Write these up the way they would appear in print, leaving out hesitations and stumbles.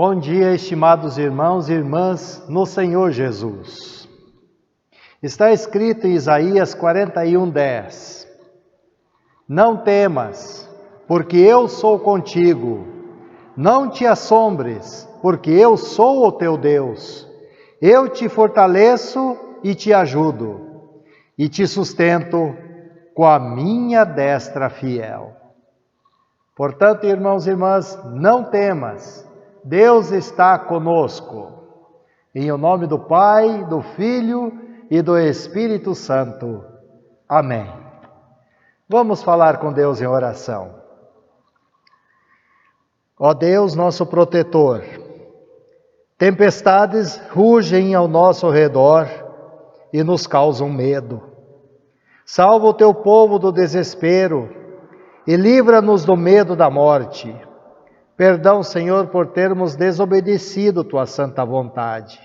Bom dia, estimados irmãos e irmãs no Senhor Jesus. Está escrito em Isaías 41:10: Não temas, porque eu sou contigo. Não te assombres, porque eu sou o teu Deus. Eu te fortaleço e te ajudo, e te sustento com a minha destra fiel. Portanto, irmãos e irmãs, não temas. Deus está conosco. Em o nome do Pai, do Filho e do Espírito Santo. Amém. Vamos falar com Deus em oração. Ó Deus, nosso protetor, tempestades rugem ao nosso redor e nos causam medo. Salva o teu povo do desespero e livra-nos do medo da morte. Perdão, Senhor, por termos desobedecido tua santa vontade.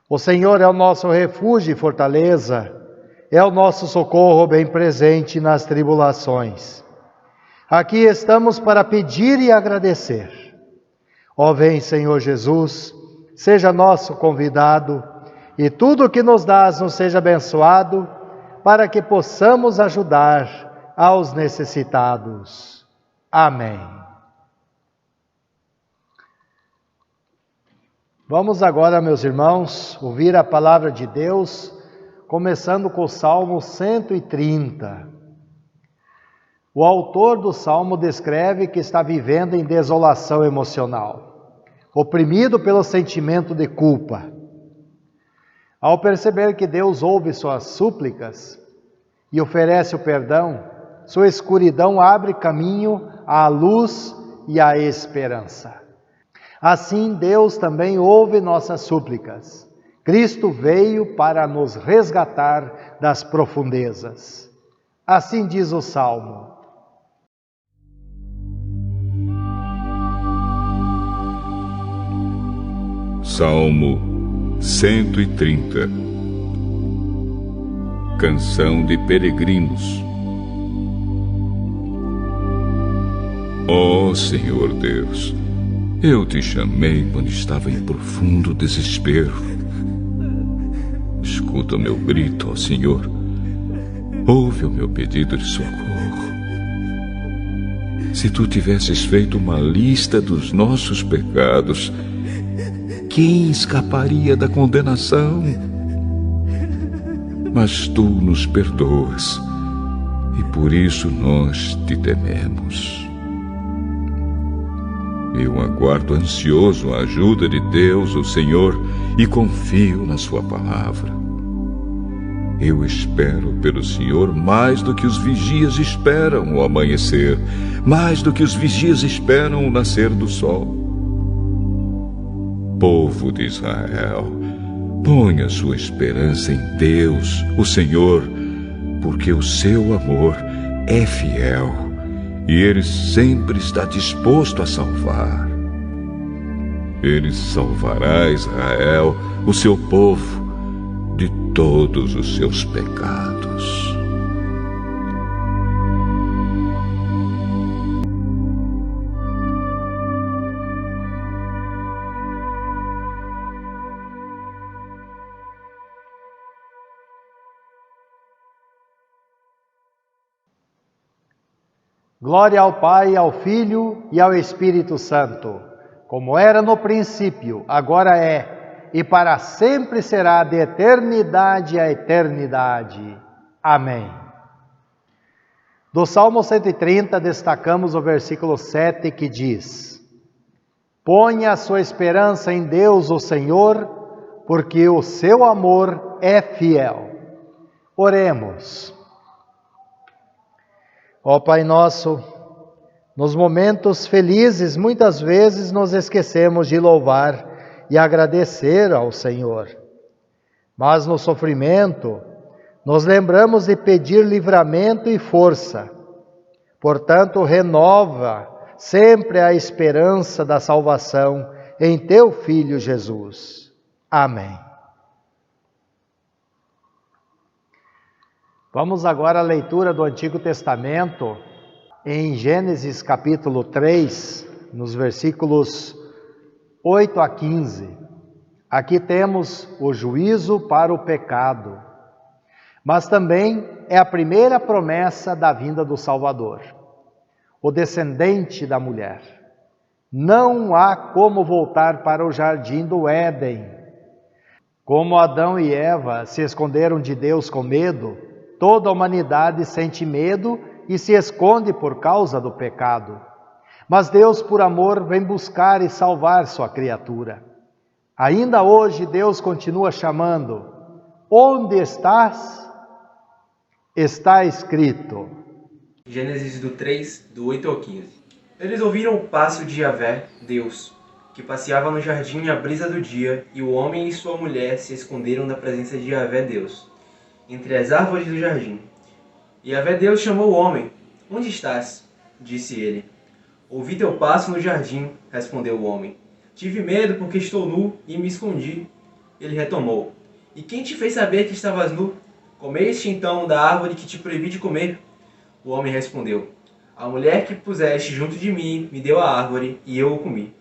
O Senhor é o nosso refúgio e fortaleza, é o nosso socorro bem presente nas tribulações. Aqui estamos para pedir e agradecer. Ó, vem, Senhor Jesus, seja nosso convidado e tudo o que nos dás nos seja abençoado, para que possamos ajudar aos necessitados. Amém. Vamos agora, meus irmãos, ouvir a palavra de Deus, começando com o Salmo 130. O autor do Salmo descreve que está vivendo em desolação emocional, oprimido pelo sentimento de culpa. Ao perceber que Deus ouve suas súplicas e oferece o perdão, sua escuridão abre caminho à luz e à esperança. Assim, Deus também ouve nossas súplicas. Cristo veio para nos resgatar das profundezas. Assim diz o Salmo. Salmo 130. Canção de peregrinos. Ó Senhor Deus, eu te chamei quando estava em profundo desespero. Escuta o meu grito, ó Senhor. Ouve o meu pedido de socorro. Se tu tivesses feito uma lista dos nossos pecados, quem escaparia da condenação? Mas tu nos perdoas, e por isso nós te tememos. Eu aguardo ansioso a ajuda de Deus, o Senhor, e confio na sua palavra. Eu espero pelo Senhor mais do que os vigias esperam o amanhecer, mais do que os vigias esperam o nascer do sol. Povo de Israel, ponha sua esperança em Deus, o Senhor, porque o seu amor é fiel. E Ele sempre está disposto a salvar. Ele salvará Israel, o seu povo, de todos os seus pecados. Glória ao Pai, ao Filho e ao Espírito Santo, como era no princípio, agora é, e para sempre será, de eternidade a eternidade. Amém. Do Salmo 130, destacamos o versículo 7, que diz: Ponha a sua esperança em Deus, o Senhor, porque o seu amor é fiel. Oremos. Ó Pai nosso, nos momentos felizes, muitas vezes nos esquecemos de louvar e agradecer ao Senhor. Mas no sofrimento, nos lembramos de pedir livramento e força. Portanto, renova sempre a esperança da salvação em teu Filho Jesus. Amém. Vamos agora à leitura do Antigo Testamento, em Gênesis capítulo 3, nos versículos 8 a 15. Aqui temos o juízo para o pecado, mas também é a primeira promessa da vinda do Salvador, o descendente da mulher. Não há como voltar para o jardim do Éden. Como Adão e Eva se esconderam de Deus com medo, toda a humanidade sente medo e se esconde por causa do pecado. Mas Deus, por amor, vem buscar e salvar sua criatura. Ainda hoje Deus continua chamando: onde estás? Está escrito. Gênesis do 3, do 8 ao 15. Eles ouviram o passo de Yahvé, Deus, que passeava no jardim à brisa do dia, e o homem e sua mulher se esconderam da presença de Yahvé, Deus, entre as árvores do jardim. E Yahvé, Deus, chamou o homem. Onde estás? Disse ele. Ouvi teu passo no jardim, respondeu o homem. Tive medo porque estou nu e me escondi. Ele retomou. E quem te fez saber que estavas nu? Comeste então da árvore que te proibi de comer? O homem respondeu. A mulher que puseste junto de mim me deu a árvore e eu o comi.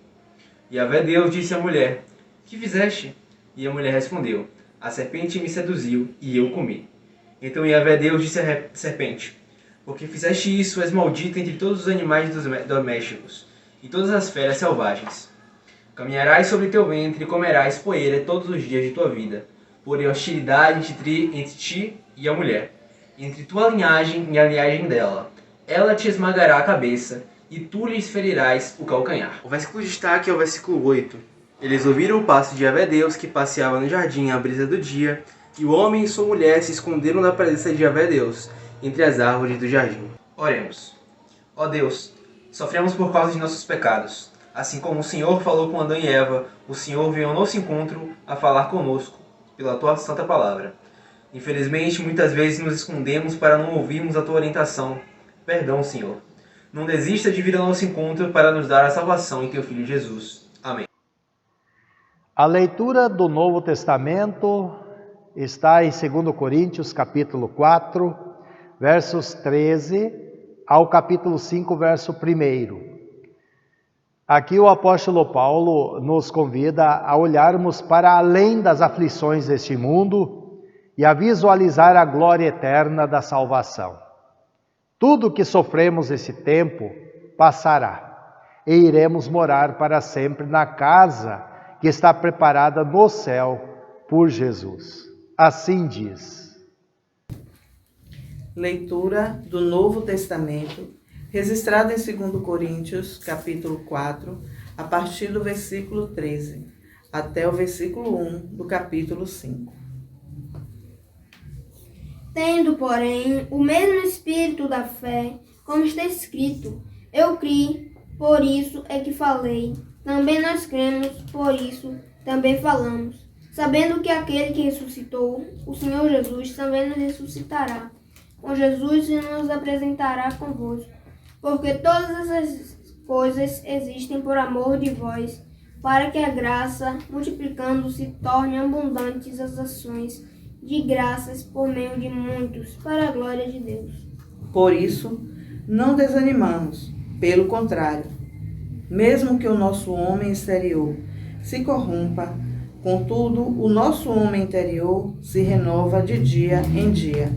E Yahvé Deus disse à mulher, que fizeste? E a mulher respondeu, a serpente me seduziu e eu comi. Então Yahvé Deus disse à serpente, porque fizeste isso, és maldita entre todos os animais domésticos e todas as feras selvagens. Caminharás sobre teu ventre e comerás poeira todos os dias de tua vida. Porém hostilidade entre ti e a mulher, entre tua linhagem e a linhagem dela. Ela te esmagará a cabeça, e tu lhes ferirás o calcanhar. O versículo de destaque é o versículo 8. Eles ouviram o passo de Yahvé Deus, que passeava no jardim à brisa do dia, e o homem e sua mulher se esconderam da presença de Yahvé Deus, entre as árvores do jardim. Oremos. Ó Deus, sofremos por causa de nossos pecados. Assim como o Senhor falou com Adão e Eva, o Senhor veio ao nosso encontro a falar conosco, pela tua santa palavra. Infelizmente, muitas vezes nos escondemos para não ouvirmos a tua orientação. Perdão, Senhor. Não desista de vir ao nosso encontro para nos dar a salvação em teu Filho Jesus. Amém. A leitura do Novo Testamento está em 2 Coríntios, capítulo 4, versos 13 ao capítulo 5, verso 1. Aqui o apóstolo Paulo nos convida a olharmos para além das aflições deste mundo e a visualizar a glória eterna da salvação. Tudo que sofremos esse tempo passará e iremos morar para sempre na casa que está preparada no céu por Jesus. Assim diz. Leitura do Novo Testamento, registrada em 2 Coríntios, capítulo 4, a partir do versículo 13, até o versículo 1 do capítulo 5. Tendo, porém, o mesmo espírito da fé, como está escrito, eu criei, por isso é que falei. Também nós cremos, por isso também falamos. Sabendo que aquele que ressuscitou, o Senhor Jesus, também nos ressuscitará. Com Jesus e nos apresentará convosco. Porque todas essas coisas existem por amor de vós, para que a graça, multiplicando-se, torne abundantes as ações de graças por meio de muitos, para a glória de Deus. Por isso, não desanimamos, pelo contrário, mesmo que o nosso homem exterior se corrompa, contudo, o nosso homem interior se renova de dia em dia,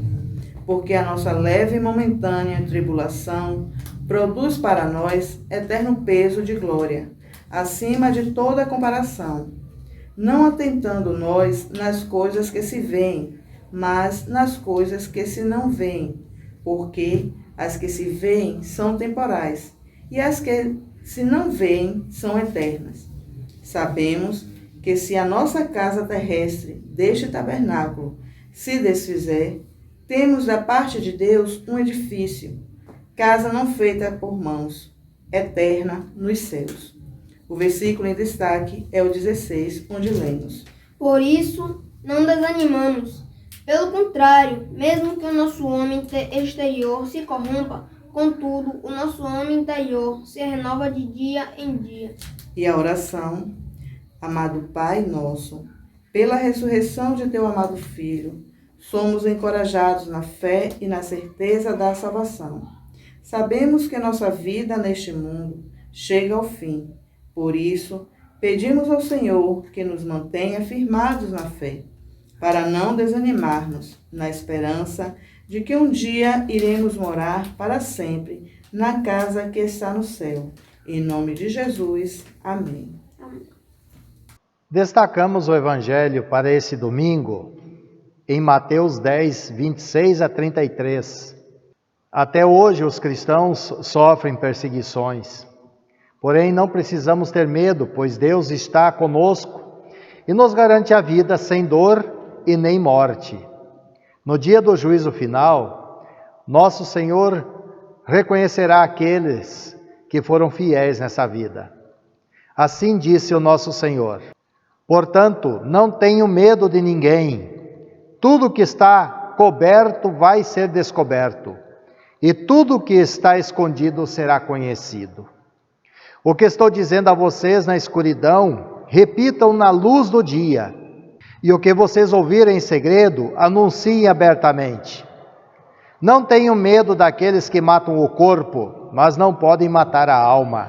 porque a nossa leve e momentânea tribulação produz para nós eterno peso de glória, acima de toda comparação, não atentando nós nas coisas que se veem, mas nas coisas que se não veem, porque as que se veem são temporais, e as que se não veem são eternas. Sabemos que se a nossa casa terrestre deste tabernáculo se desfizer, temos da parte de Deus um edifício, casa não feita por mãos, eterna nos céus. O versículo em destaque é o 16, onde lemos. Por isso, não desanimamos. Pelo contrário, mesmo que o nosso homem exterior se corrompa, contudo, o nosso homem interior se renova de dia em dia. E a oração, amado Pai nosso, pela ressurreição de teu amado Filho, somos encorajados na fé e na certeza da salvação. Sabemos que nossa vida neste mundo chega ao fim. Por isso, Pedimos ao Senhor que nos mantenha firmados na fé, para não desanimarmos, na esperança de que um dia iremos morar para sempre na casa que está no céu. Em nome de Jesus. Amém. Destacamos o Evangelho para esse domingo em Mateus 10, 26 a 33. Até hoje os cristãos sofrem perseguições. Porém, não precisamos ter medo, pois Deus está conosco e nos garante a vida sem dor e nem morte. No dia do juízo final, nosso Senhor reconhecerá aqueles que foram fiéis nessa vida. Assim disse o nosso Senhor: portanto, não tenho medo de ninguém. Tudo que está coberto vai ser descoberto, e tudo que está escondido será conhecido. O que estou dizendo a vocês na escuridão, repitam na luz do dia. E o que vocês ouvirem em segredo, anunciem abertamente. Não tenham medo daqueles que matam o corpo, mas não podem matar a alma.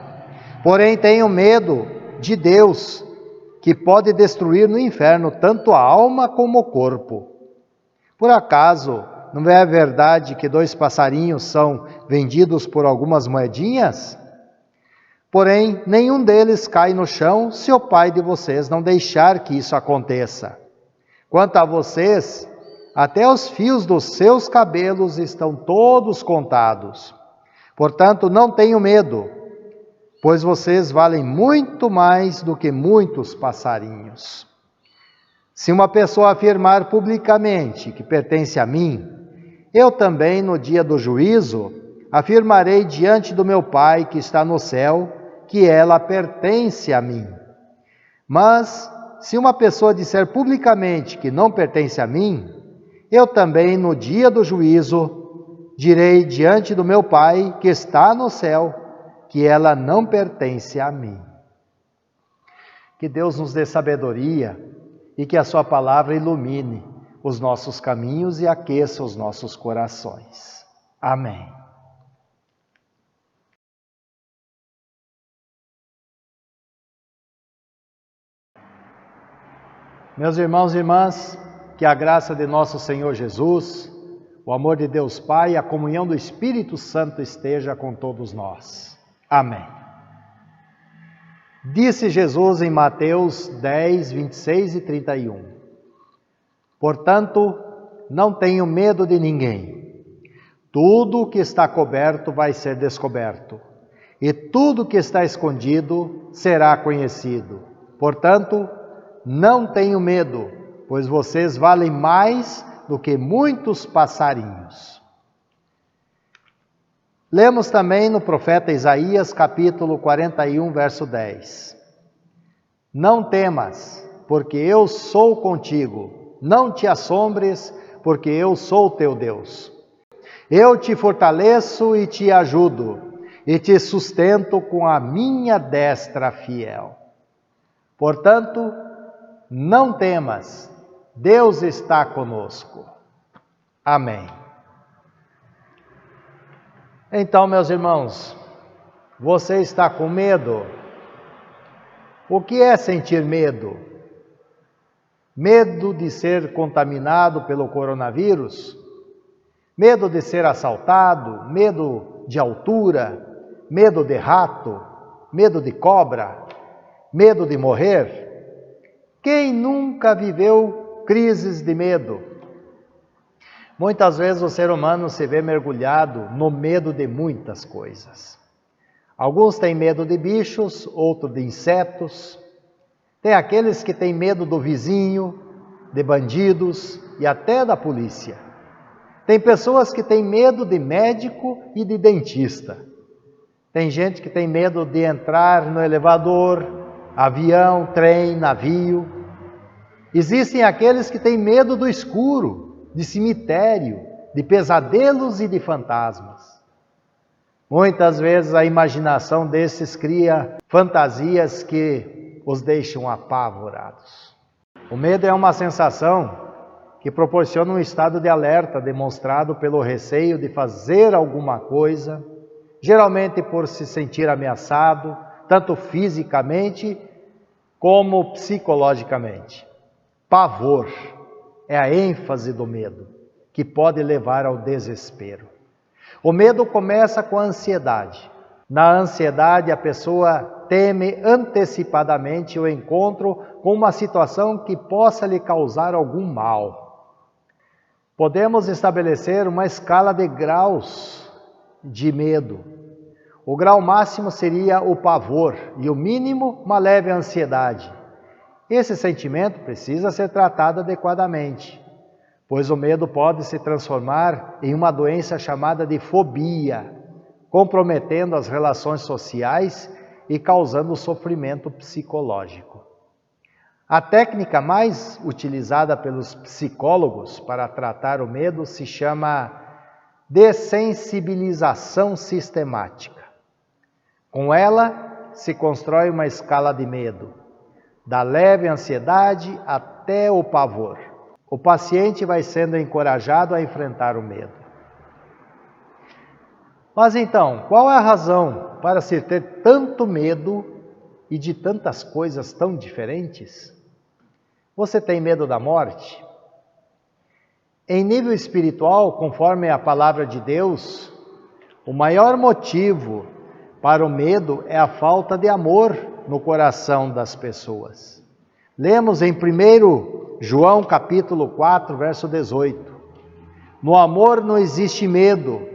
Porém, tenham medo de Deus, que pode destruir no inferno tanto a alma como o corpo. Por acaso, não é verdade que 2 passarinhos são vendidos por algumas moedinhas? Porém, nenhum deles cai no chão se o Pai de vocês não deixar que isso aconteça. Quanto a vocês, até os fios dos seus cabelos estão todos contados. Portanto, não tenham medo, pois vocês valem muito mais do que muitos passarinhos. Se uma pessoa afirmar publicamente que pertence a mim, eu também, no dia do juízo, afirmarei diante do meu Pai que está no céu, que ela pertence a mim. Mas, se uma pessoa disser publicamente que não pertence a mim, eu também, no dia do juízo, direi diante do meu Pai, que está no céu, que ela não pertence a mim. Que Deus nos dê sabedoria e que a sua palavra ilumine os nossos caminhos e aqueça os nossos corações. Amém. Meus irmãos e irmãs, que a graça de nosso Senhor Jesus, o amor de Deus Pai e a comunhão do Espírito Santo esteja com todos nós. Amém. Disse Jesus em Mateus 10, 26 e 31. Portanto, não tenho medo de ninguém. Tudo que está coberto vai ser descoberto, e tudo que está escondido será conhecido. Portanto, não tenho medo, pois vocês valem mais do que muitos passarinhos. Lemos também no profeta Isaías, capítulo 41, verso 10. Não temas, porque eu sou contigo. Não te assombres, porque eu sou teu Deus. Eu te fortaleço e te ajudo, e te sustento com a minha destra fiel. Portanto, não temas, Deus está conosco. Amém. Então, meus irmãos, você está com medo? O que é sentir medo? Medo de ser contaminado pelo coronavírus? Medo de ser assaltado? Medo de altura? Medo de rato? Medo de cobra? Medo de morrer? Quem nunca viveu crises de medo? Muitas vezes o ser humano se vê mergulhado no medo de muitas coisas. Alguns têm medo de bichos, outros de insetos. Tem aqueles que têm medo do vizinho, de bandidos e até da polícia. Tem pessoas que têm medo de médico e de dentista. Tem gente que tem medo de entrar no elevador, avião, trem, navio. Existem aqueles que têm medo do escuro, de cemitério, de pesadelos e de fantasmas. Muitas vezes a imaginação desses cria fantasias que os deixam apavorados. O medo é uma sensação que proporciona um estado de alerta demonstrado pelo receio de fazer alguma coisa, geralmente por se sentir ameaçado, tanto fisicamente como psicologicamente. Pavor é a ênfase do medo, que pode levar ao desespero. O medo começa com a ansiedade. Na ansiedade, a pessoa teme antecipadamente o encontro com uma situação que possa lhe causar algum mal. Podemos estabelecer uma escala de graus de medo. O grau máximo seria o pavor e o mínimo, uma leve ansiedade. Esse sentimento precisa ser tratado adequadamente, pois o medo pode se transformar em uma doença chamada de fobia, comprometendo as relações sociais e causando sofrimento psicológico. A técnica mais utilizada pelos psicólogos para tratar o medo se chama dessensibilização sistemática. Com ela, se constrói uma escala de medo, da leve ansiedade até o pavor. O paciente vai sendo encorajado a enfrentar o medo. Mas então, qual é a razão para se ter tanto medo e de tantas coisas tão diferentes? Você tem medo da morte? Em nível espiritual, conforme a palavra de Deus, o maior motivo para o medo é a falta de amor no coração das pessoas. Lemos em 1 João capítulo 4, verso 18. No amor não existe medo,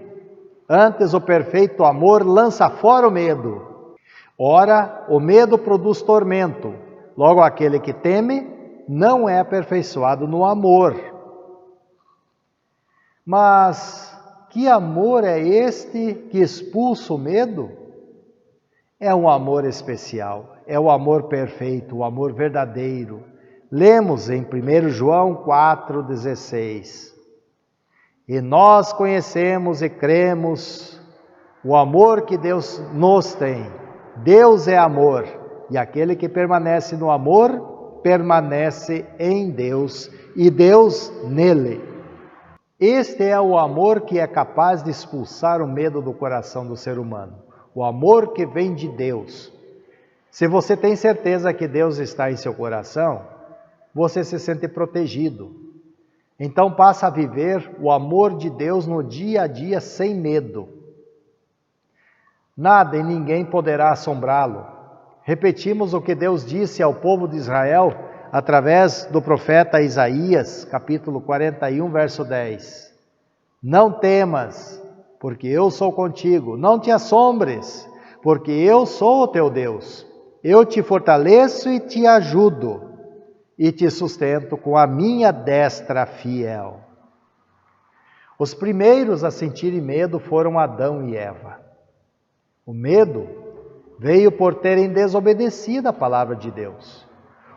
antes o perfeito amor lança fora o medo. Ora, o medo produz tormento, logo aquele que teme não é aperfeiçoado no amor. Mas que amor é este que expulsa o medo? É um amor especial, é o amor perfeito, o amor verdadeiro. Lemos em 1 João 4,16. E nós conhecemos e cremos o amor que Deus nos tem. Deus é amor, e aquele que permanece no amor, permanece em Deus, e Deus nele. Este é o amor que é capaz de expulsar o medo do coração do ser humano. O amor que vem de Deus. Se você tem certeza que Deus está em seu coração, você se sente protegido. Então passa a viver o amor de Deus no dia a dia sem medo. Nada e ninguém poderá assombrá-lo. Repetimos o que Deus disse ao povo de Israel através do profeta Isaías, capítulo 41, verso 10. Não temas, porque eu sou contigo. Não te assombres, porque eu sou o teu Deus. Eu te fortaleço e te ajudo, e te sustento com a minha destra fiel. Os primeiros a sentirem medo foram Adão e Eva. O medo veio por terem desobedecido a palavra de Deus.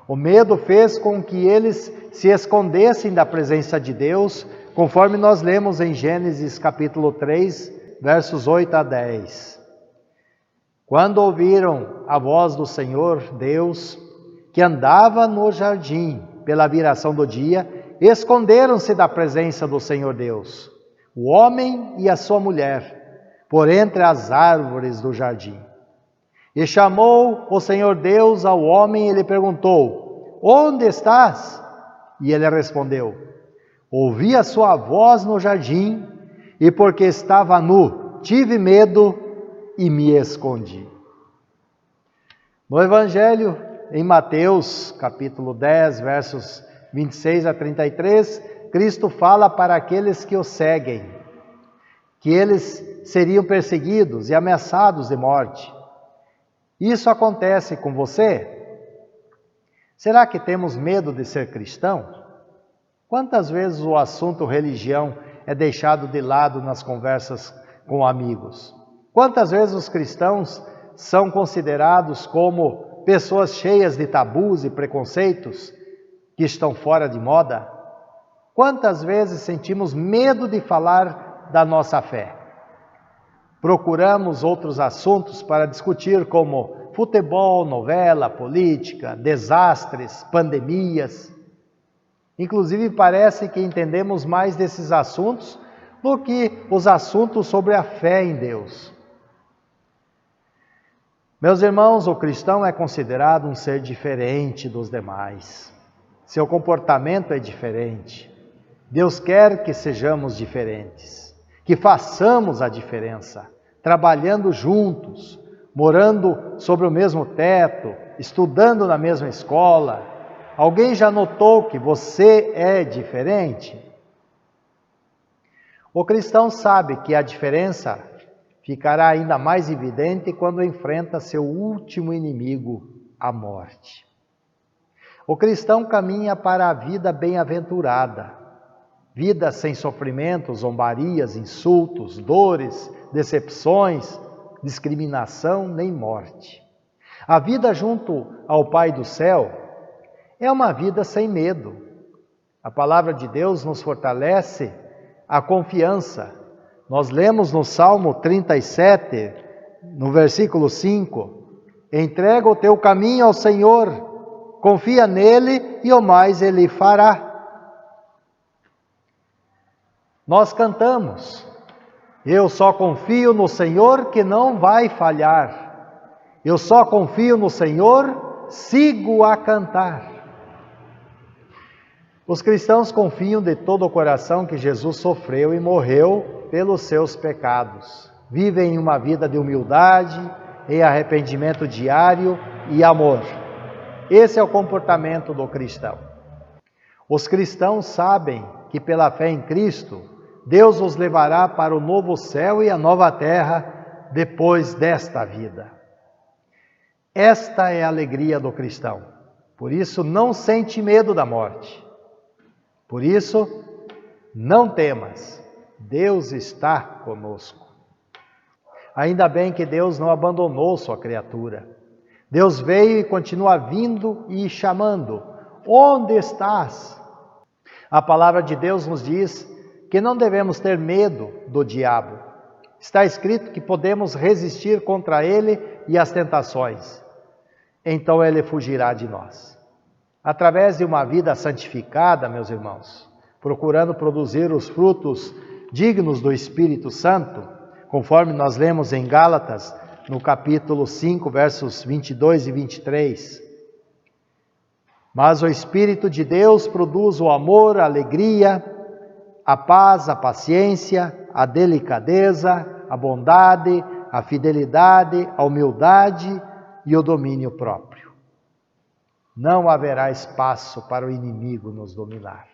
O medo fez com que eles se escondessem da presença de Deus, conforme nós lemos em Gênesis capítulo 3, versos 8 a 10. Quando ouviram a voz do Senhor Deus, que andava no jardim pela viração do dia, esconderam-se da presença do Senhor Deus, o homem e a sua mulher, por entre as árvores do jardim. E chamou o Senhor Deus ao homem e lhe perguntou: onde estás? E ele respondeu: ouvi a sua voz no jardim, e porque estava nu, tive medo e me escondi. No Evangelho, em Mateus, capítulo 10, versos 26 a 33, Cristo fala para aqueles que o seguem, que eles seriam perseguidos e ameaçados de morte. Isso acontece com você? Será que temos medo de ser cristão? Quantas vezes o assunto religião é deixado de lado nas conversas com amigos? Quantas vezes os cristãos são considerados como pessoas cheias de tabus e preconceitos que estão fora de moda? Quantas vezes sentimos medo de falar da nossa fé? Procuramos outros assuntos para discutir, como futebol, novela, política, desastres, pandemias. Inclusive parece que entendemos mais desses assuntos do que os assuntos sobre a fé em Deus. Meus irmãos, o cristão é considerado um ser diferente dos demais. Seu comportamento é diferente. Deus quer que sejamos diferentes, que façamos a diferença, trabalhando juntos, morando sobre o mesmo teto, estudando na mesma escola. Alguém já notou que você é diferente? O cristão sabe que a diferença ficará ainda mais evidente quando enfrenta seu último inimigo, a morte. O cristão caminha para a vida bem-aventurada, vida sem sofrimentos, zombarias, insultos, dores, decepções, discriminação nem morte. A vida junto ao Pai do céu é uma vida sem medo. A palavra de Deus nos fortalece a confiança. Nós lemos no Salmo 37, no versículo 5, entrega o teu caminho ao Senhor, confia nele e o mais ele fará. Nós cantamos, eu só confio no Senhor que não vai falhar. Eu só confio no Senhor, sigo a cantar. Os cristãos confiam de todo o coração que Jesus sofreu e morreu pelos seus pecados. Vivem uma vida de humildade, em arrependimento diário e amor. Esse é o comportamento do cristão. Os cristãos sabem que pela fé em Cristo, Deus os levará para o novo céu e a nova terra depois desta vida. Esta é a alegria do cristão. Por isso não sente medo da morte. Por isso, não temas, Deus está conosco. Ainda bem que Deus não abandonou sua criatura. Deus veio e continua vindo e chamando. Onde estás? A palavra de Deus nos diz que não devemos ter medo do diabo. Está escrito que podemos resistir contra ele e as tentações. Então ele fugirá de nós. Através de uma vida santificada, meus irmãos, procurando produzir os frutos dignos do Espírito Santo, conforme nós lemos em Gálatas, no capítulo 5, versos 22 e 23. Mas o Espírito de Deus produz o amor, a alegria, a paz, a paciência, a delicadeza, a bondade, a fidelidade, a humildade e o domínio próprio. Não haverá espaço para o inimigo nos dominar.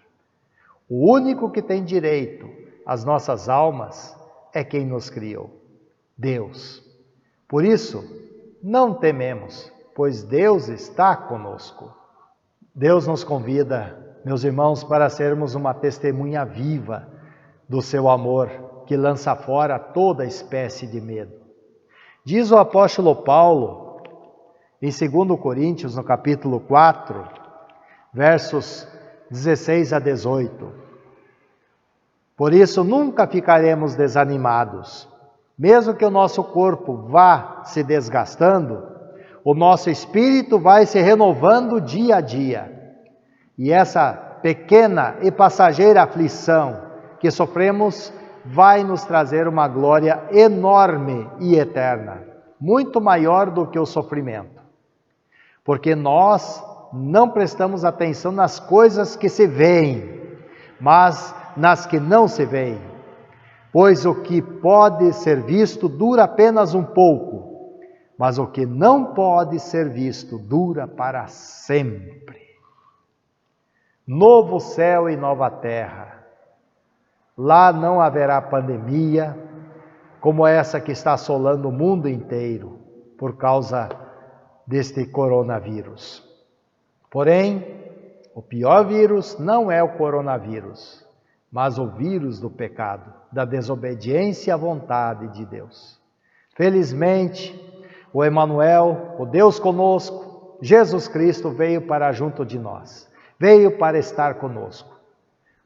O único que tem direito às nossas almas é quem nos criou, Deus. Por isso, não tememos, pois Deus está conosco. Deus nos convida, meus irmãos, para sermos uma testemunha viva do seu amor, que lança fora toda espécie de medo. Diz o apóstolo Paulo, em 2 Coríntios, no capítulo 4, versos 16 a 18. Por isso nunca ficaremos desanimados. Mesmo que o nosso corpo vá se desgastando, o nosso espírito vai se renovando dia a dia. E essa pequena e passageira aflição que sofremos vai nos trazer uma glória enorme e eterna, muito maior do que o sofrimento. Porque nós não prestamos atenção nas coisas que se veem, mas nas que não se veem. Pois o que pode ser visto dura apenas um pouco, mas o que não pode ser visto dura para sempre. Novo céu e nova terra. Lá não haverá pandemia, como essa que está assolando o mundo inteiro, por causa deste coronavírus. Porém, o pior vírus não é o coronavírus, mas o vírus do pecado, da desobediência à vontade de Deus. Felizmente, o Emanuel, o Deus conosco, Jesus Cristo veio para junto de nós, veio para estar conosco.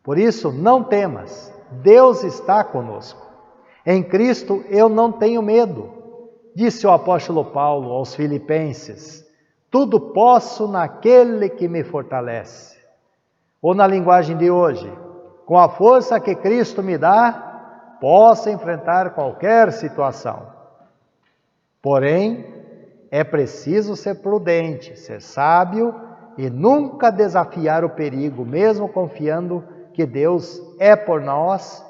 Por isso, não temas, Deus está conosco. Em Cristo eu não tenho medo. Disse o apóstolo Paulo aos Filipenses, tudo posso naquele que me fortalece. Ou na linguagem de hoje, com a força que Cristo me dá, posso enfrentar qualquer situação. Porém, é preciso ser prudente, ser sábio e nunca desafiar o perigo, mesmo confiando que Deus é por nós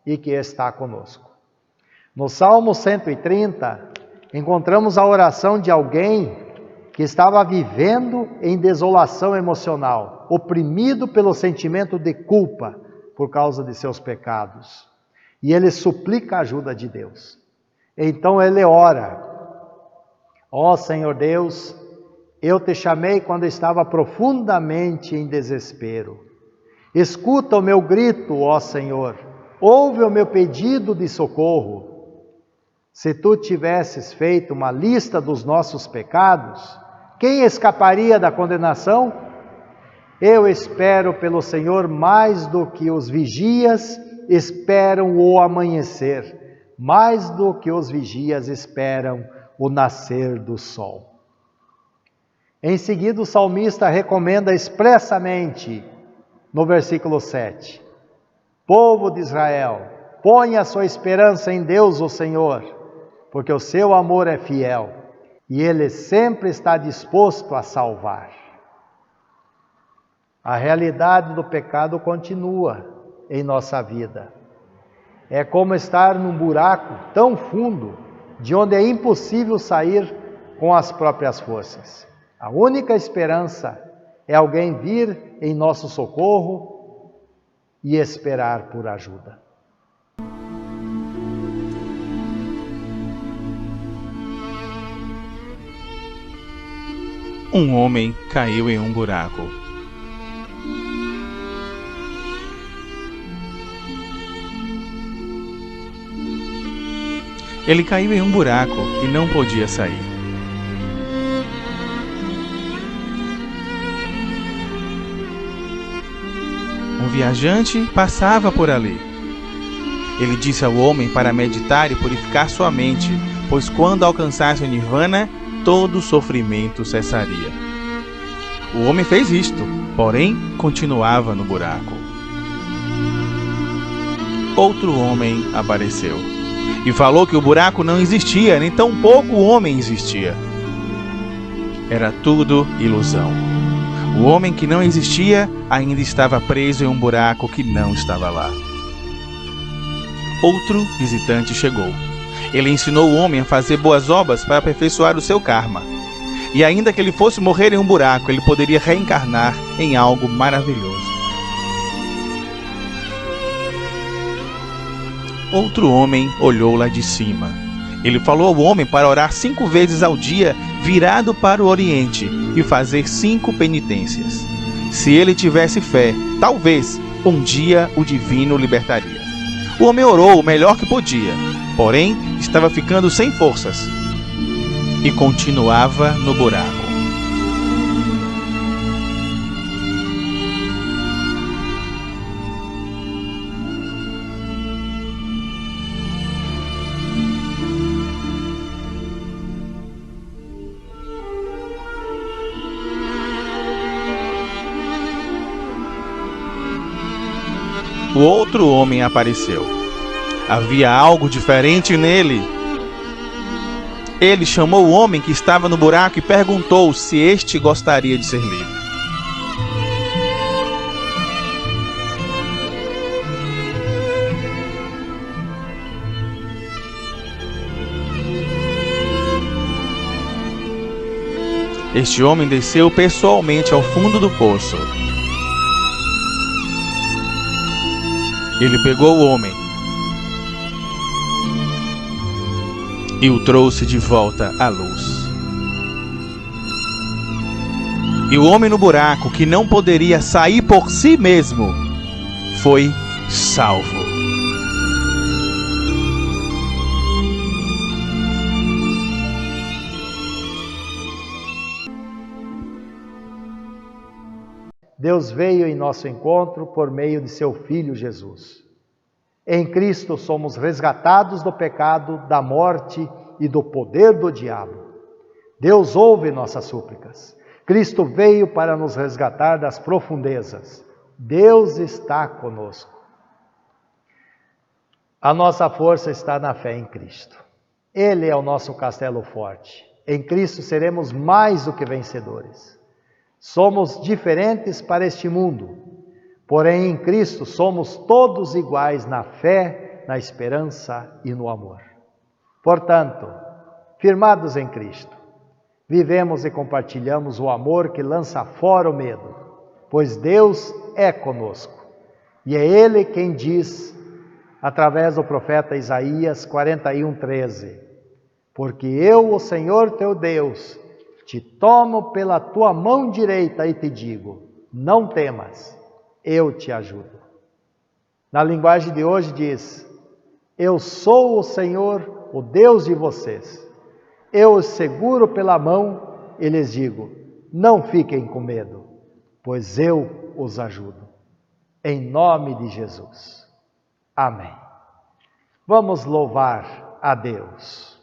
e que está conosco. No Salmo 130, encontramos a oração de alguém que estava vivendo em desolação emocional, oprimido pelo sentimento de culpa por causa de seus pecados. E ele suplica a ajuda de Deus. Então ele ora: ó Senhor Deus, eu te chamei quando estava profundamente em desespero. Escuta o meu grito, ó Senhor, ouve o meu pedido de socorro. Se tu tivesses feito uma lista dos nossos pecados, quem escaparia da condenação? Eu espero pelo Senhor mais do que os vigias esperam o amanhecer, mais do que os vigias esperam o nascer do sol. Em seguida, o salmista recomenda expressamente, no versículo 7, povo de Israel, ponha sua esperança em Deus, o Senhor, porque o seu amor é fiel e Ele sempre está disposto a salvar. A realidade do pecado continua em nossa vida. É como estar num buraco tão fundo, de onde é impossível sair com as próprias forças. A única esperança é alguém vir em nosso socorro e esperar por ajuda. Um homem caiu em um buraco. Ele caiu em um buraco e não podia sair. Um viajante passava por ali. Ele disse ao homem para meditar e purificar sua mente, pois quando alcançasse o nirvana, todo sofrimento cessaria. O homem fez isto, porém continuava no buraco. Outro homem apareceu e falou que o buraco não existia, nem tampouco o homem existia. Era tudo ilusão. O homem que não existia ainda estava preso em um buraco que não estava lá. Outro visitante chegou. Ele ensinou o homem a fazer boas obras para aperfeiçoar o seu karma. E ainda que ele fosse morrer em um buraco, ele poderia reencarnar em algo maravilhoso. Outro homem olhou lá de cima. Ele falou ao homem para orar 5 vezes ao dia, virado para o Oriente, e fazer 5 penitências. Se ele tivesse fé, talvez um dia o divino o libertaria. O homem orou o melhor que podia, porém estava ficando sem forças e continuava no buraco. O outro homem apareceu. Havia algo diferente nele. Ele chamou o homem que estava no buraco e perguntou se este gostaria de ser livre. Este homem desceu pessoalmente ao fundo do poço. Ele pegou o homem e o trouxe de volta à luz. E o homem no buraco, que não poderia sair por si mesmo, foi salvo. Deus veio em nosso encontro por meio de seu Filho Jesus. Em Cristo somos resgatados do pecado, da morte e do poder do diabo. Deus ouve nossas súplicas. Cristo veio para nos resgatar das profundezas. Deus está conosco. A nossa força está na fé em Cristo. Ele é o nosso castelo forte. Em Cristo seremos mais do que vencedores. Somos diferentes para este mundo, porém em Cristo somos todos iguais na fé, na esperança e no amor. Portanto, firmados em Cristo, vivemos e compartilhamos o amor que lança fora o medo, pois Deus é conosco. E é Ele quem diz, através do profeta Isaías 41:13, porque eu, o Senhor teu Deus, te tomo pela tua mão direita e te digo, não temas, eu te ajudo. Na linguagem de hoje diz, eu sou o Senhor, o Deus de vocês. Eu os seguro pela mão e lhes digo, não fiquem com medo, pois eu os ajudo. Em nome de Jesus. Amém. Vamos louvar a Deus.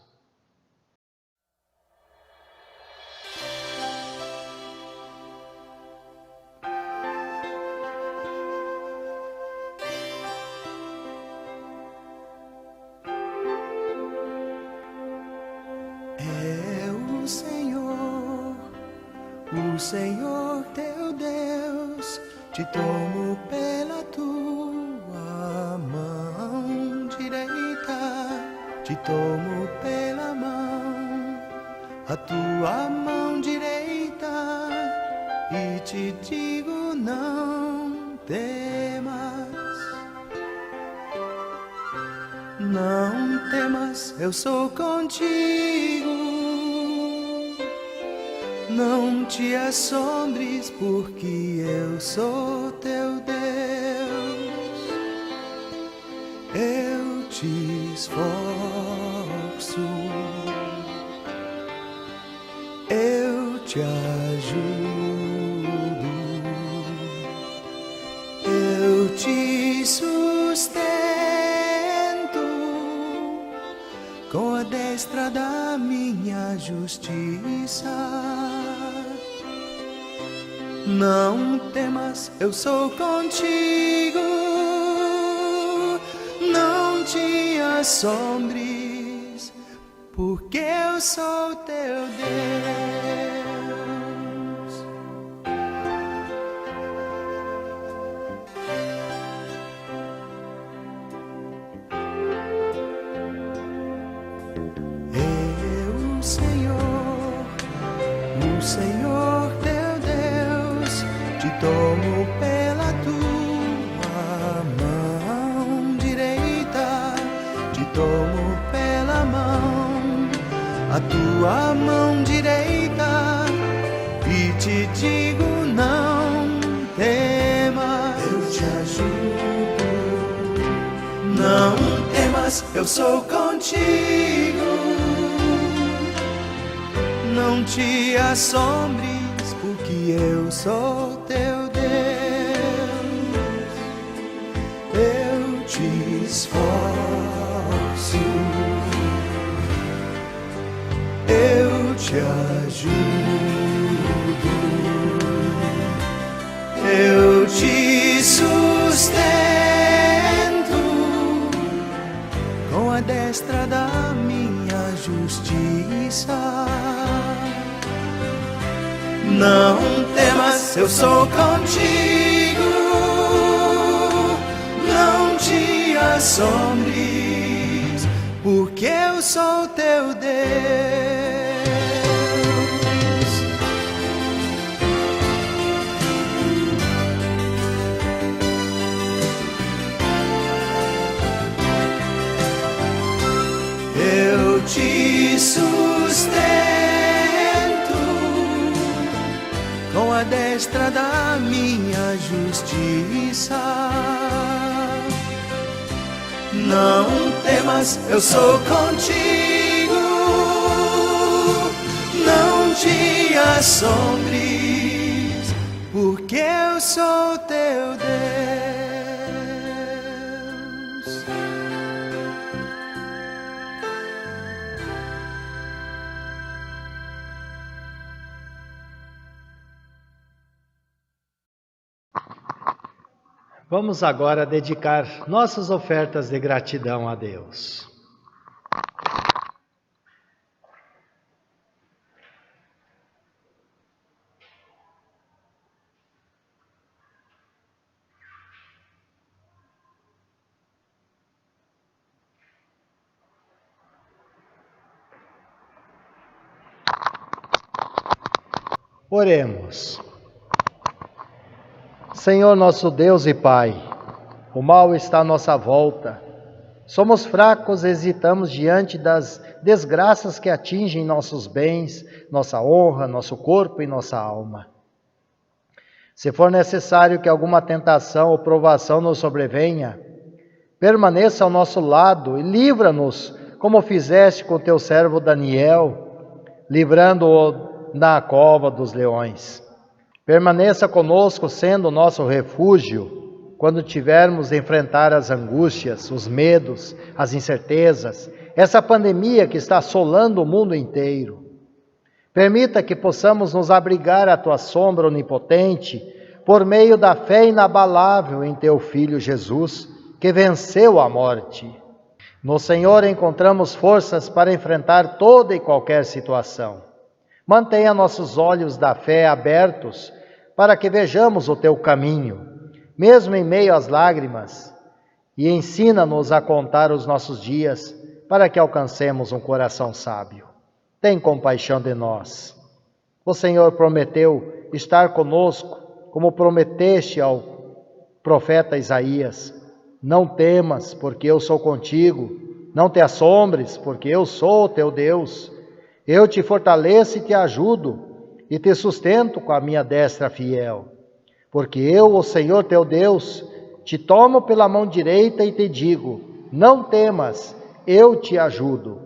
O Senhor teu Deus, te tomo pela tua mão direita, te tomo pela mão, a tua mão direita, e te digo não temas. Não temas, eu sou contigo. Não te assombres, porque eu sou teu Deus. Eu te esforço, eu te ajudo, eu te sustento com a destra da minha justiça. Não temas, eu sou contigo. Não te assombres, porque eu sou teu Deus. O Senhor teu Deus, te tomo pela tua mão direita, te tomo pela mão, a tua mão direita, e te digo não temas, eu te ajudo. Não temas, eu sou contigo. Não te assombres, porque eu sou teu Deus. Eu te esforço, eu te ajudo, eu te sustento com a destra da minha justiça. Não temas, eu sou contigo. Não te assombres, porque eu sou teu Deus. Eu te sustento com a destra da minha justiça. Não temas, eu sou contigo. Não te assombres, porque eu sou teu Deus. Vamos agora dedicar nossas ofertas de gratidão a Deus. Oremos. Senhor nosso Deus e Pai, o mal está à nossa volta. Somos fracos, hesitamos diante das desgraças que atingem nossos bens, nossa honra, nosso corpo e nossa alma. Se for necessário que alguma tentação ou provação nos sobrevenha, permaneça ao nosso lado e livra-nos, como fizeste com teu servo Daniel, livrando-o na cova dos leões. Permaneça conosco, sendo o nosso refúgio, quando tivermos de enfrentar as angústias, os medos, as incertezas, essa pandemia que está assolando o mundo inteiro. Permita que possamos nos abrigar à tua sombra onipotente, por meio da fé inabalável em teu Filho Jesus, que venceu a morte. No Senhor encontramos forças para enfrentar toda e qualquer situação. Mantenha nossos olhos da fé abertos, para que vejamos o teu caminho, mesmo em meio às lágrimas, e ensina-nos a contar os nossos dias, para que alcancemos um coração sábio. Tem compaixão de nós. O Senhor prometeu estar conosco, como prometeste ao profeta Isaías. Não temas, porque eu sou contigo. Não te assombres, porque eu sou o teu Deus. Eu te fortaleço e te ajudo, e te sustento com a minha destra fiel. Porque eu, o Senhor teu Deus, te tomo pela mão direita e te digo: não temas, eu te ajudo.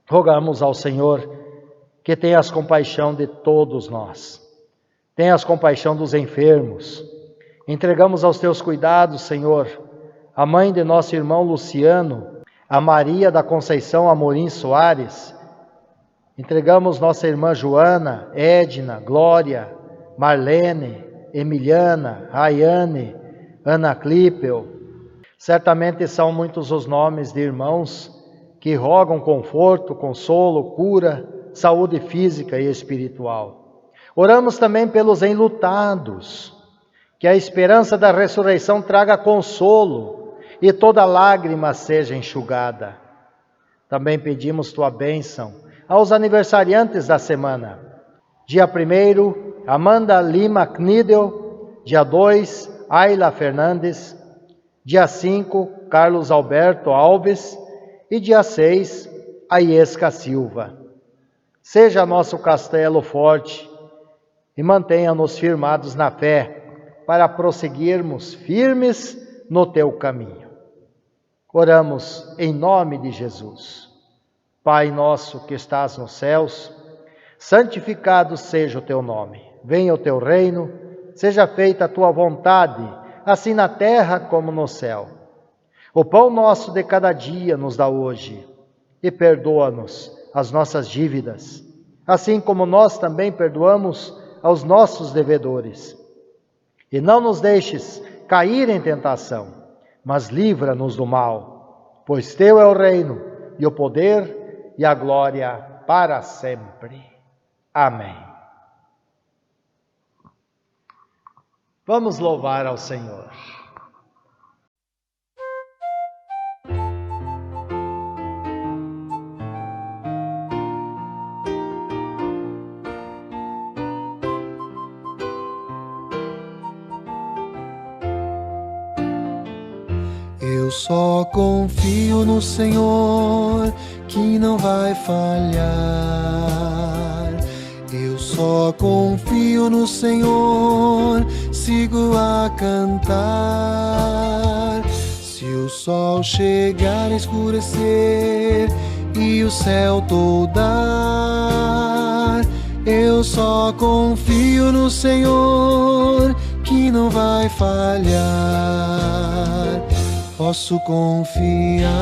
Rogamos ao Senhor que tenhas compaixão de todos nós. Tenhas compaixão dos enfermos. Entregamos aos teus cuidados, Senhor, a mãe de nosso irmão Luciano, a Maria da Conceição Amorim Soares. Entregamos nossa irmã Joana, Edna, Glória, Marlene, Emiliana, Rayane, Ana Clipel. Certamente são muitos os nomes de irmãos que rogam conforto, consolo, cura, saúde física e espiritual. Oramos também pelos enlutados, que a esperança da ressurreição traga consolo e toda lágrima seja enxugada. Também pedimos tua bênção aos aniversariantes da semana. Dia 1º, Amanda Lima Knidel. Dia 2, Ayla Fernandes. Dia 5, Carlos Alberto Alves. E dia 6, Aiesca Silva. Seja nosso castelo forte e mantenha-nos firmados na fé, para prosseguirmos firmes no teu caminho. Oramos em nome de Jesus. Pai nosso que estás nos céus, santificado seja o teu nome. Venha o teu reino, seja feita a tua vontade, assim na terra como no céu. O pão nosso de cada dia nos dá hoje, e perdoa-nos as nossas dívidas, assim como nós também perdoamos aos nossos devedores. E não nos deixes cair em tentação, mas livra-nos do mal, pois teu é o reino, e o poder, e a glória para sempre. Amém. Vamos louvar ao Senhor. Eu só confio no Senhor, que não vai falhar. Eu só confio no Senhor, sigo a cantar. Se o sol chegar a escurecer e o céu toldar, eu só confio no Senhor, que não vai falhar. Posso confiar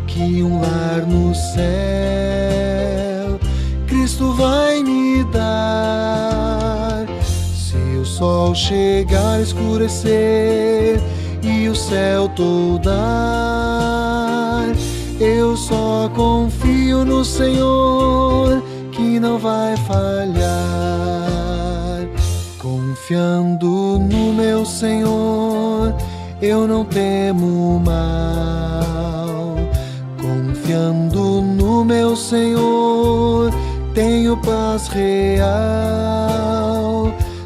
que um lar no céu Cristo vai me dar. Se o sol chegar a escurecer e o céu toldar, eu só confio no Senhor, que não vai falhar. Confiando no meu Senhor, eu não temo mal. Confiando ao Senhor, tenho paz real.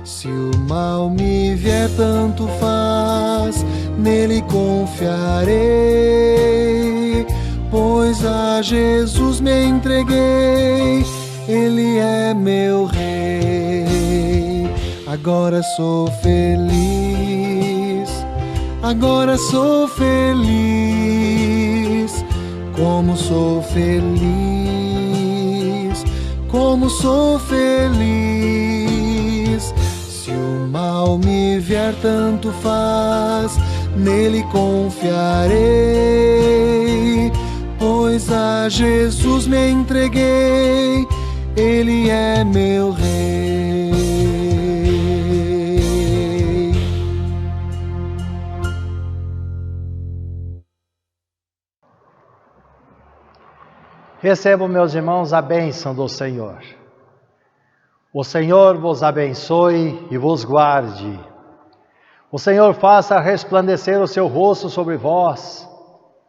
Se o mal me vier, tanto faz, nele confiarei. Pois a Jesus me entreguei, Ele é meu Rei. Agora sou feliz, agora sou feliz. Como sou feliz, como sou feliz. Se o mal me vier, tanto faz, nele confiarei. Pois a Jesus me entreguei, Ele é meu Rei. Recebam, meus irmãos, a bênção do Senhor. O Senhor vos abençoe e vos guarde. O Senhor faça resplandecer o seu rosto sobre vós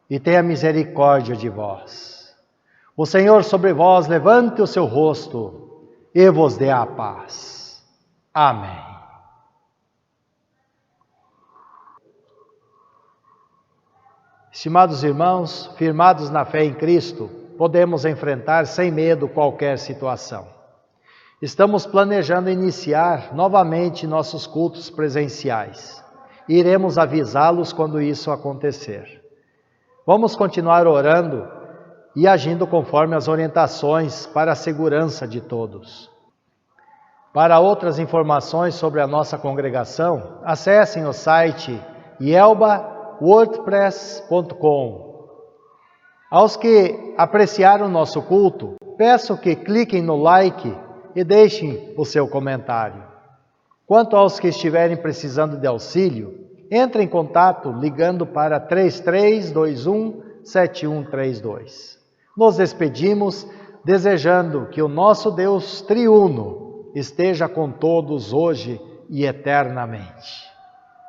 e tenha misericórdia de vós. O Senhor sobre vós levante o seu rosto e vos dê a paz. Amém. Estimados irmãos, firmados na fé em Cristo, podemos enfrentar sem medo qualquer situação. Estamos planejando iniciar novamente nossos cultos presenciais. Iremos avisá-los quando isso acontecer. Vamos continuar orando e agindo conforme as orientações para a segurança de todos. Para outras informações sobre a nossa congregação, acessem o site yelbawordpress.com. Aos que apreciaram o nosso culto, peço que cliquem no like e deixem o seu comentário. Quanto aos que estiverem precisando de auxílio, entre em contato ligando para 3321-7132. Nos despedimos desejando que o nosso Deus triuno esteja com todos hoje e eternamente.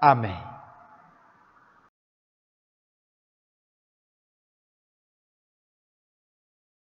Amém.